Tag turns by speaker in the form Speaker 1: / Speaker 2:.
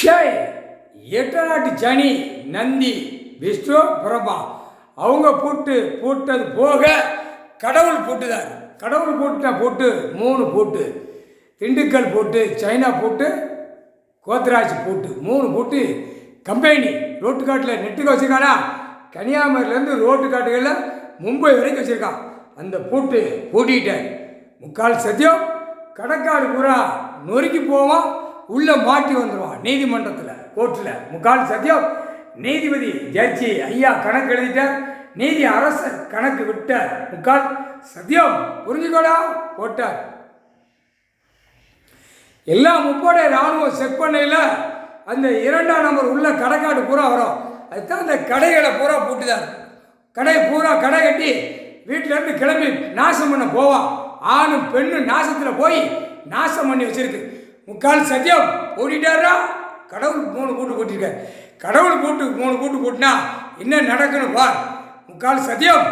Speaker 1: டேய், எட்டநாட்டு சனி நந்தி விஷ்ணு பிரம்மா அவங்க பூட்டது போக கடவுள் பூட்டுதார். கடவுள் பூட்டு 3 பூட்டு, திண்டுக்கல் பூட்டு, சைனா பூட்டு, கோத்ராஜ் பூட்டு, 3 பூட்டு கம்பெனி ரோட்டுக்காட்டில் நெட்டுக்கு வச்சுருக்கானா. கன்னியாகுமரியிலேருந்து ரோட்டுக்காட்டுகளில் மும்பை வரைக்கும் வச்சுருக்கான். அந்த பூட்டு பூட்டிக்கிட்டார். முக்கால் சத்தியம் கடற்காடு பூரா நொறுக்கி போவான், உள்ளே மாட்டி வந்துடுவான் நீதிமன்றத்தில் கோர்ட்டில். முக்கால் சத்தியம் நீதிபதி ஜட்ஜி ஐயா கணக்கு எழுதிட்டார், நீதி அரசர் கணக்கு விட்டார். முக்கால் சத்தியம் புரிஞ்சுக்கோடா போட்டார். எல்லாம் முப்படை இராணுவம் செக் பண்ணையில் அந்த 2ஆம் நம்பர் உள்ள கடைக்காடு பூரா வரும். அதுதான் அந்த கடைகளை பூரா பூட்டுதார். கடை கட்டி வீட்டிலேருந்து கிளம்பி நாசம் பண்ண போவான். ஆணும் பெண்ணும் நாசத்தில் போய் நாசம் பண்ணி வச்சிருக்கு. முக்கால் சத்தியம் ஓடிட்டாரா. கடவுள் 3 பூட்டு பூட்டிருக்கார். கடவுள் பூட்டு 3 பூட்டு பூட்டினா என்ன நடக்குன்னு பார். முக்கால் சத்தியம்.